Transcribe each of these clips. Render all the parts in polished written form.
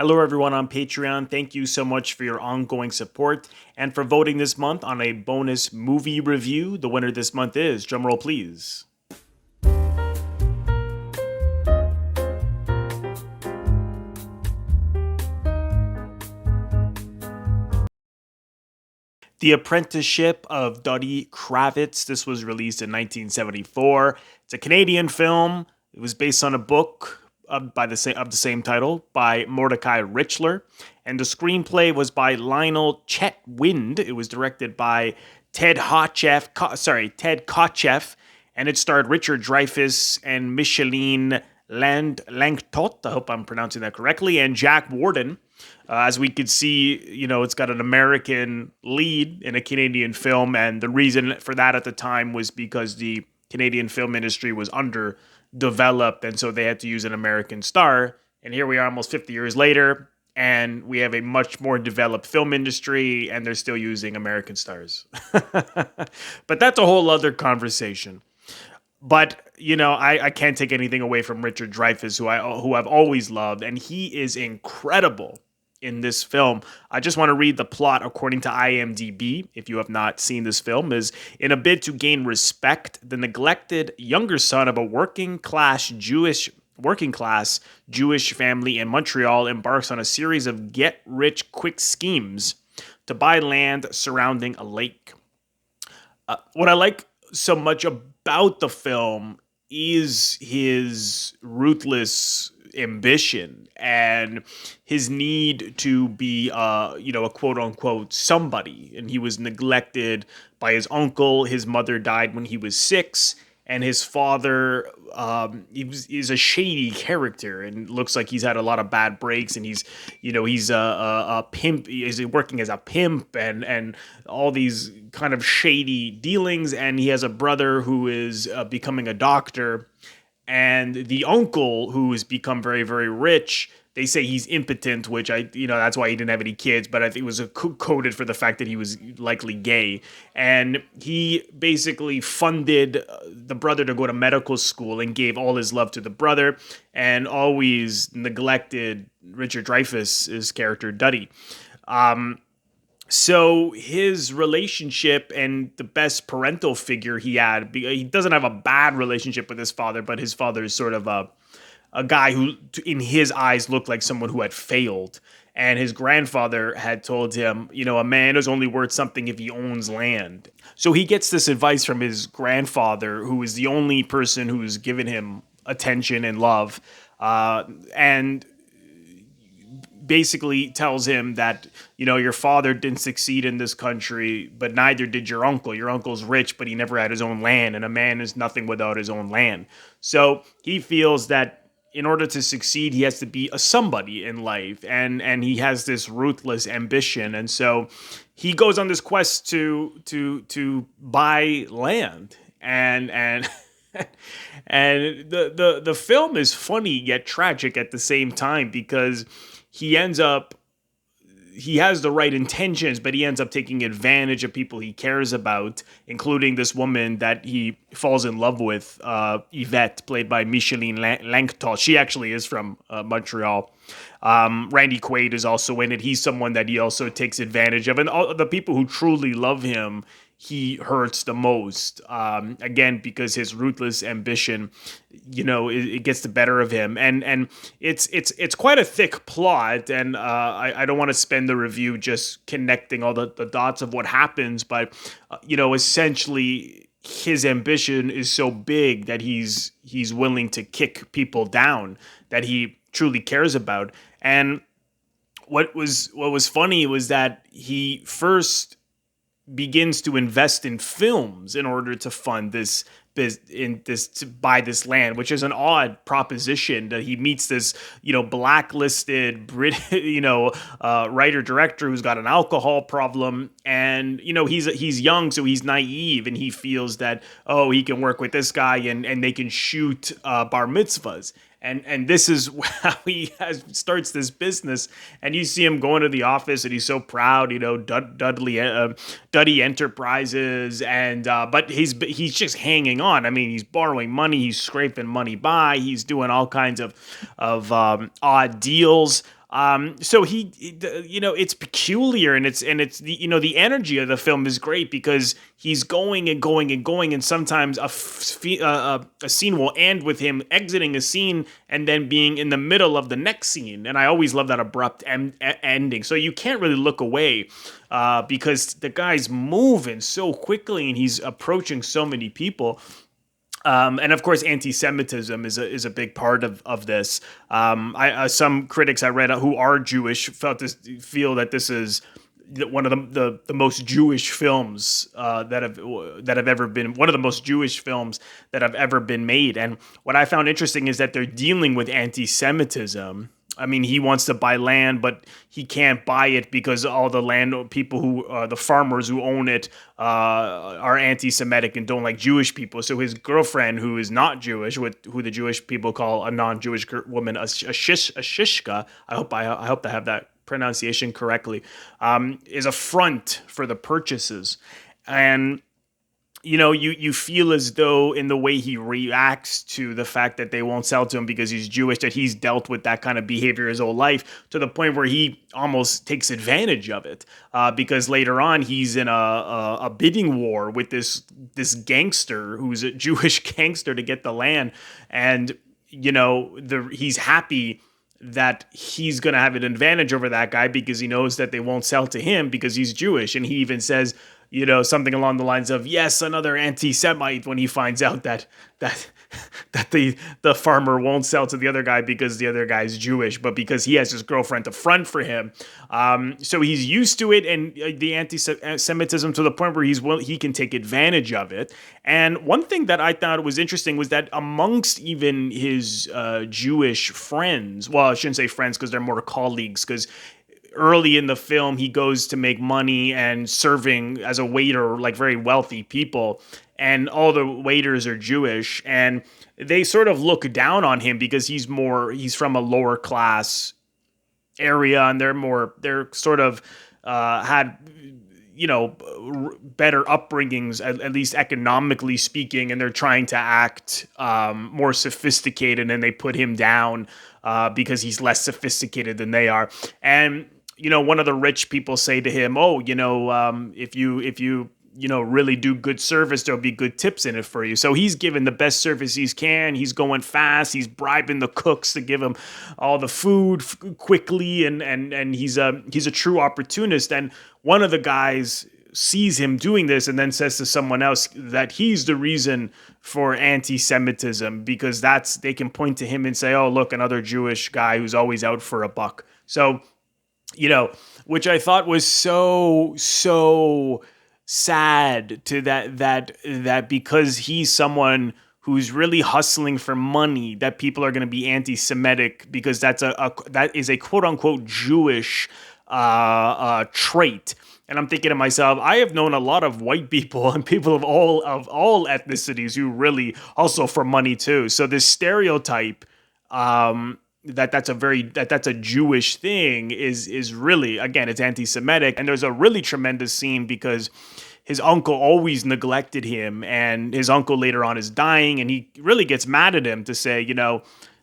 Hello, everyone on Patreon. Thank you so much for your ongoing support and for voting this month on a bonus movie review. The winner this month is, drumroll please, The Apprenticeship of Duddy Kravitz. This was released in 1974. It's a Canadian film. It was based on a book of the same title by Mordecai Richler, and the screenplay was by Lionel Chetwynd. It was directed by Ted Kotcheff, and it starred Richard Dreyfuss and Micheline Lanctot. I hope I'm pronouncing that correctly, and Jack Warden. As we could see, it's got an American lead in a Canadian film, and the reason for that at the time was because the Canadian film industry was underdeveloped, and so they had to use an American star. And here we are almost 50 years later, and we have a much more developed film industry, and they're still using American stars. But that's a whole other conversation. But, I can't take anything away from Richard Dreyfuss, who I've always loved, and he is incredible in this film. I just want to read the plot according to IMDb, if you have not seen this film, is in a bid to gain respect, the neglected younger son of a working class Jewish family in Montreal embarks on a series of get-rich-quick schemes to buy land surrounding a lake. What I like so much about the film is his ruthless ambition and his need to be a quote unquote somebody. And he was neglected by his uncle. His mother died when he was 6, and his father he's a shady character and looks like he's had a lot of bad breaks, and he's a pimp. He's working as a pimp and all these kind of shady dealings, and he has a brother who is becoming a doctor. And the uncle, who has become very, very rich, they say he's impotent, which that's why he didn't have any kids, but I think it was coded for the fact that he was likely gay. And he basically funded the brother to go to medical school and gave all his love to the brother and always neglected Richard Dreyfuss' character, Duddy. So his relationship and the best parental figure he had, he doesn't have a bad relationship with his father, but his father is sort of a guy who, in his eyes, looked like someone who had failed. And his grandfather had told him, a man is only worth something if he owns land. So he gets this advice from his grandfather, who is the only person who's given him attention and love. And basically tells him that, your father didn't succeed in this country, but neither did your uncle. Your uncle's rich, but he never had his own land, and a man is nothing without his own land. So he feels that in order to succeed, he has to be a somebody in life, and he has this ruthless ambition, and so he goes on this quest to buy land, and and the film is funny yet tragic at the same time, because he has the right intentions, but he ends up taking advantage of people he cares about, including this woman that he falls in love with, Yvette, played by Micheline Lanctot. She actually is from Montreal. Randy Quaid is also in it. He's someone that he also takes advantage of. And all the people who truly love him, he hurts the most, again, because his ruthless ambition, it gets the better of him, and it's quite a thick plot, and I don't want to spend the review just connecting all the dots of what happens, but essentially his ambition is so big that he's willing to kick people down that he truly cares about. And what was funny was that he first begins to invest in films in order to fund to buy this land, which is an odd proposition, that he meets this, blacklisted writer director who's got an alcohol problem, and he's young, so he's naive, and he feels that, he can work with this guy and they can shoot bar mitzvahs. And this is how he starts this business. And you see him going to the office, and he's so proud, Duddy Enterprises, and but he's just hanging on. I mean, he's borrowing money, he's scraping money by, he's doing all kinds of odd deals. So it's peculiar, and it's the energy of the film is great because he's going and going and going, and sometimes a scene will end with him exiting a scene and then being in the middle of the next scene, and I always love that abrupt ending. So you can't really look away because the guy's moving so quickly and he's approaching so many people. And of course, anti-Semitism is a big part of this. Some critics I read who are Jewish feel that this is one of the most Jewish films that have ever been, one of the most Jewish films that have ever been made. And what I found interesting is that they're dealing with anti-Semitism. I mean, he wants to buy land, but he can't buy it because all the land people the farmers who own it, are anti-Semitic and don't like Jewish people. So his girlfriend, who is not Jewish, who the Jewish people call a non-Jewish woman, a shishka. I hope I have that pronunciation correctly. Is a front for the purchases, and you feel as though in the way he reacts to the fact that they won't sell to him because he's Jewish, that he's dealt with that kind of behavior his whole life to the point where he almost takes advantage of it. Because later on, he's in a bidding war with this gangster who's a Jewish gangster to get the land. And, he's happy that he's going to have an advantage over that guy because he knows that they won't sell to him because he's Jewish. And he even says, something along the lines of, yes, another anti-Semite, when he finds out that the farmer won't sell to the other guy because the other guy's Jewish, but because he has his girlfriend to front for him. So he's used to it, and the anti-Semitism to the point where he can take advantage of it. And one thing that I thought was interesting was that amongst even his Jewish friends, well, I shouldn't say friends because they're more colleagues, because early in the film, he goes to make money and serving as a waiter, like very wealthy people, and all the waiters are Jewish, and they sort of look down on him because he's from a lower class area, and they're sort of had better upbringings, at least economically speaking, and they're trying to act more sophisticated, and they put him down because he's less sophisticated than they are. And one of the rich people say to him, "Oh, if you really do good service, there'll be good tips in it for you." So he's giving the best service he can. He's going fast. He's bribing the cooks to give him all the food quickly, and he's a true opportunist. And one of the guys sees him doing this and then says to someone else that he's the reason for anti-Semitism because they can point to him and say, "Oh, look, another Jewish guy who's always out for a buck." So, which I thought was so sad to that because he's someone who's really hustling for money, that people are going to be anti-Semitic because that is a quote unquote Jewish trait. And I'm thinking to myself, I have known a lot of white people and people of all ethnicities who really hustle for money too. So this stereotype that's a Jewish thing is really, again, it's anti-Semitic. And there's a really tremendous scene because his uncle always neglected him, and his uncle later on is dying, and he really gets mad at him to say,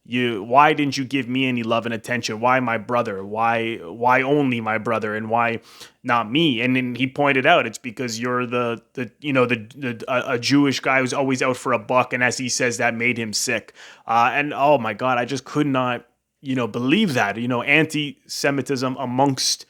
why didn't you give me any love and attention? Why my brother? Why only my brother, and why not me? And then he pointed out it's because you're a Jewish guy who's always out for a buck, and as he says, that made him sick. And oh my God, I just could not believe that anti-Semitism amongst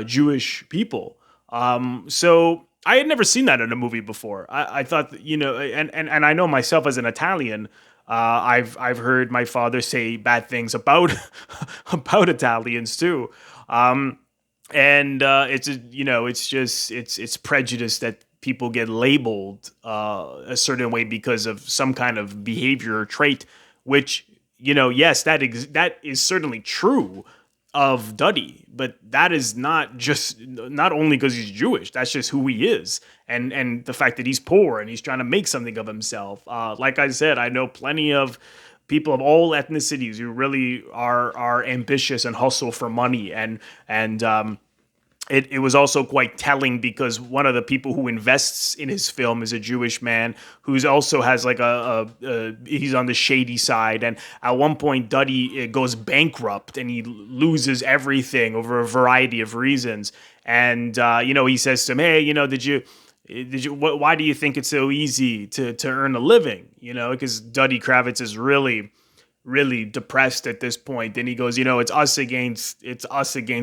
Jewish people. So I had never seen that in a movie before. I thought and I know myself as an Italian. I've heard my father say bad things about Italians too, and it's prejudice that people get labeled a certain way because of some kind of behavior or trait, which yes, that is certainly true of Duddy, but that is not only because he's Jewish. That's just who he is, and the fact that he's poor and he's trying to make something of himself. Like I said, I know plenty of people of all ethnicities who really are ambitious and hustle for money, and it was also quite telling because one of the people who invests in his film is a Jewish man who's also has like he's on the shady side. And at one point, Duddy goes bankrupt and he loses everything over a variety of reasons. And, he says to him, hey, why do you think it's so easy to earn a living? Because Duddy Kravitz is really depressed at this point, and he goes, it's us against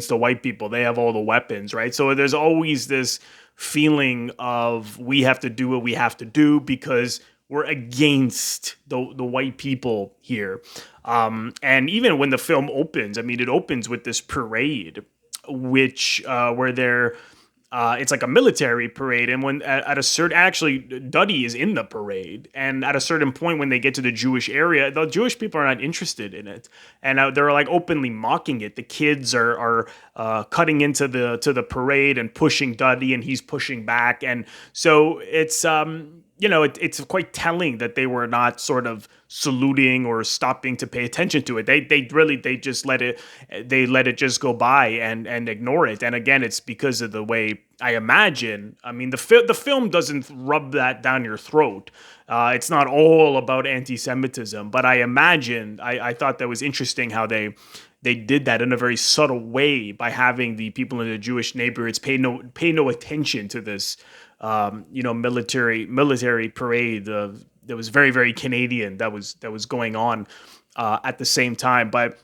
the white people. They have all the weapons, right? So there's always this feeling of we have to do what we have to do because we're against the white people here. And even when the film opens, I mean, it opens with this parade, which where they're it's like a military parade, and when at a certain, actually Duddy is in the parade, and at a certain point when they get to the Jewish area, the Jewish people are not interested in it, and they're like openly mocking it. The kids are cutting into the parade and pushing Duddy, and he's pushing back, and so it's it's quite telling that they were not sort of saluting or stopping to pay attention to it. They just let it just go by and ignore it. And again, it's because of the way I imagine. I mean, the film doesn't rub that down your throat. It's not all about anti-Semitism, but I imagine I thought that was interesting how they did that in a very subtle way by having the people in the Jewish neighborhoods pay no attention to this military parade that was very, very Canadian that was going on at the same time. But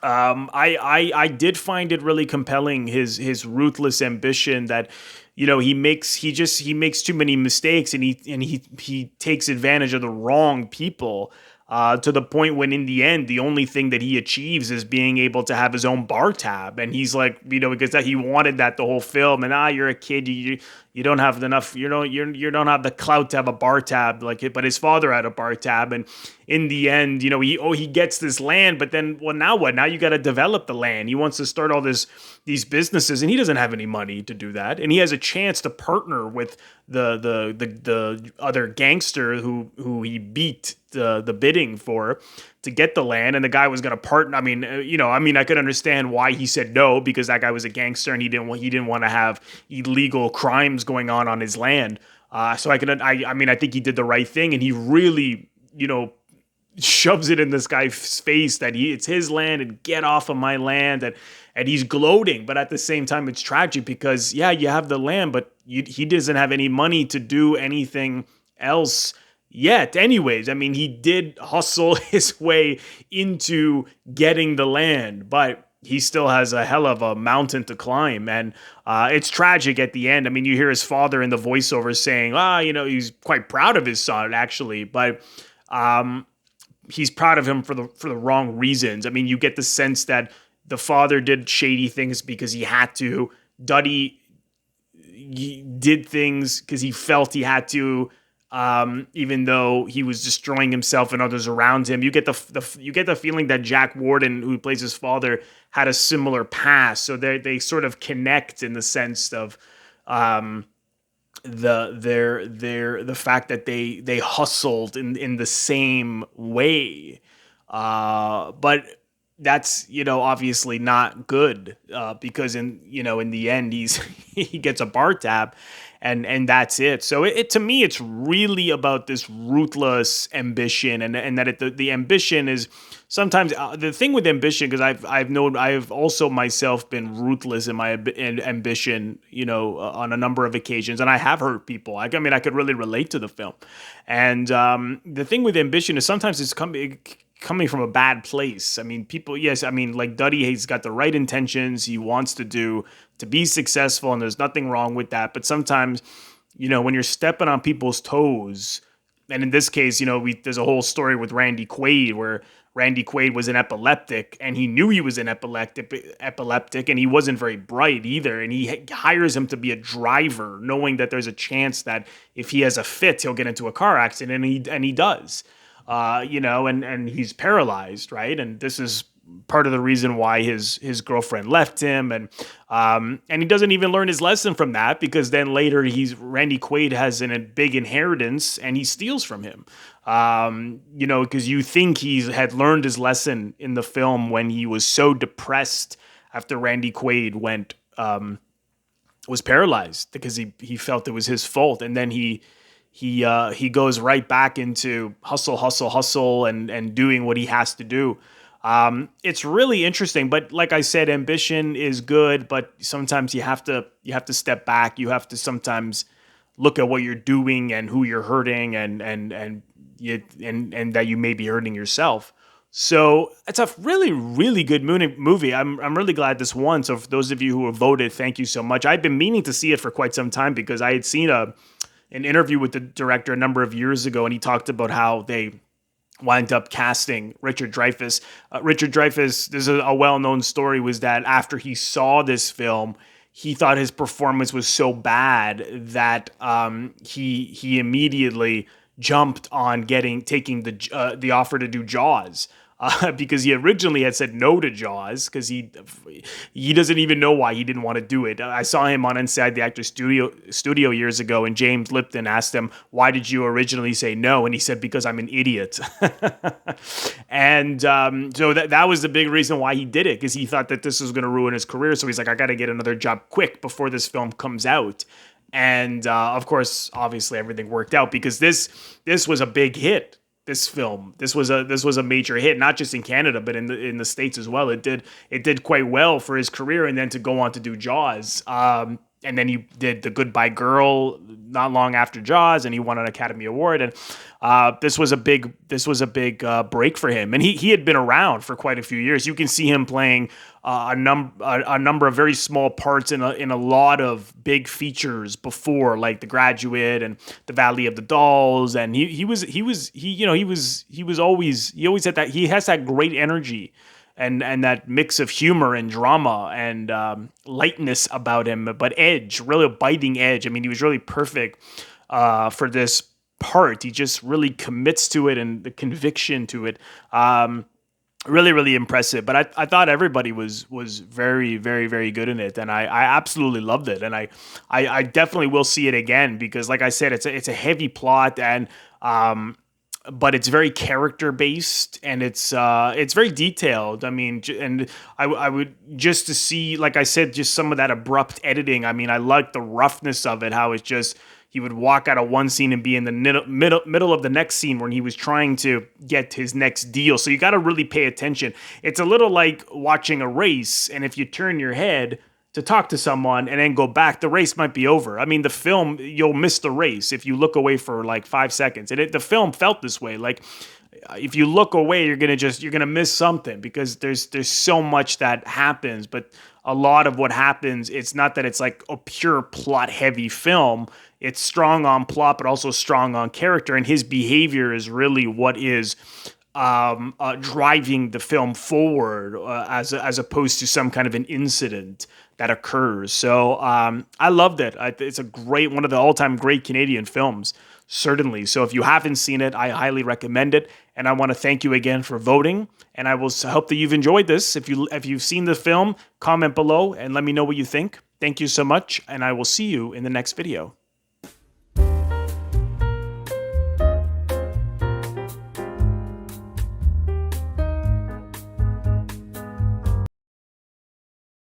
I did find it really compelling, his ruthless ambition that he makes too many mistakes, and he takes advantage of the wrong people. To the point when in the end, the only thing that he achieves is being able to have his own bar tab. And he's like, because that he wanted that the whole film. And you're a kid, you don't have enough, you don't have the clout to have a bar tab like it. But his father had a bar tab, and in the end, he gets this land. But then, well, now what? Now you got to develop the land. He wants to start all these businesses, and he doesn't have any money to do that. And he has a chance to partner with the other gangster who he beat the bidding for to get the land, and the guy was going to partner. I mean, I could understand why he said no, because that guy was a gangster and he didn't want to have illegal crimes going on his land. So I think he did the right thing, and he really, shoves it in this guy's face that it's his land and get off of my land, and he's gloating. But at the same time, it's tragic because you have the land, but he doesn't have any money to do anything else yet. Anyways, I mean, he did hustle his way into getting the land, but he still has a hell of a mountain to climb. And it's tragic at the end. I mean, you hear his father in the voiceover saying, he's quite proud of his son, actually, but he's proud of him for the wrong reasons. I mean, you get the sense that the father did shady things because he had to. Duddy did things because he felt he had to, even though he was destroying himself and others around him. You get the feeling that Jack Warden, who plays his father, had a similar past, so they sort of connect in the sense of the fact that they hustled in the same way, but that's obviously not good, because in the end he gets a bar tab, and that's it. So it to me, it's really about this ruthless ambition, and that the ambition is sometimes the thing with ambition, because I've also myself been ruthless in my ambition, on a number of occasions, and I have hurt people. I could really relate to the film, and the thing with ambition is sometimes it's coming from a bad place. I mean, like Duddy, he's got the right intentions. He wants to be successful, and there's nothing wrong with that. But sometimes, when you're stepping on people's toes, and in this case, there's a whole story with Randy Quaid where Randy Quaid was an epileptic, and he knew he was an epileptic, and he wasn't very bright either. And he hires him to be a driver, knowing that there's a chance that if he has a fit, he'll get into a car accident, and he does. And he's paralyzed, right? And this is part of the reason why his girlfriend left him, and he doesn't even learn his lesson from that, because then later Randy Quaid has a big inheritance and he steals from him. Because you think he had learned his lesson in the film when he was so depressed after Randy Quaid went was paralyzed because he felt it was his fault, and then he goes right back into hustle, and doing what he has to do. It's really interesting, but like I said, ambition is good, but sometimes you have to step back. You have to sometimes look at what you're doing and who you're hurting, and that you may be hurting yourself. So it's a really, really good movie. I'm really glad this won. So for those of you who have voted, thank you so much. I've been meaning to see it for quite some time because I had seen an interview with the director a number of years ago, and he talked about how they wind up casting Richard Dreyfuss. Richard Dreyfuss, there's a well-known story, was that after he saw this film, he thought his performance was so bad that he immediately jumped on taking the offer to do Jaws. Because he originally had said no to Jaws because he doesn't even know why he didn't want to do it. I saw him on Inside the Actors Studio years ago, and James Lipton asked him, "Why did you originally say no?" And he said, "Because I'm an idiot." And so that was the big reason why he did it, because he thought that this was going to ruin his career. So he's like, "I got to get another job quick before this film comes out." And of course, obviously, everything worked out because this was a big hit. This film, this was a major hit, not just in Canada, but in the States as well. It did quite well for his career, and then to go on to do Jaws, and then he did The Goodbye Girl not long after Jaws, and he won an Academy Award. And this was a big break for him, and he had been around for quite a few years. You can see him playing a number of very small parts in a lot of big features before, like The Graduate and The Valley of the Dolls, and he always had that. He has that great energy and that mix of humor and drama and lightness about him, but edge, really a biting edge. I mean, he was really perfect for this part. He just really commits to it, and the conviction to it. Really, really impressive. But I thought everybody was very, very, very good in it, and I absolutely loved it. And I definitely will see it again because, like I said, it's a heavy plot, and but it's very character based, and it's very detailed. I mean, and I would just to see, like I said, just some of that abrupt editing. I mean, I like the roughness of it, how it's just. He would walk out of one scene and be in the middle of the next scene when he was trying to get his next deal. So you got to really pay attention. It's a little like watching a race, and if you turn your head to talk to someone and then go back, the race might be over. I mean, the film, you'll miss the race if you look away for like 5 seconds. And the film felt this way. Like, if you look away, you're gonna miss something because there's so much that happens. But a lot of what happens, it's not that it's like a pure plot heavy film. It's strong on plot, but also strong on character, and his behavior is really what is driving the film forward, as opposed to some kind of an incident that occurs. So I loved it. It's one of the all-time great Canadian films, certainly. So if you haven't seen it, I highly recommend it. And I want to thank you again for voting. And I will hope that you've enjoyed this. If you've seen the film, comment below and let me know what you think. Thank you so much, and I will see you in the next video.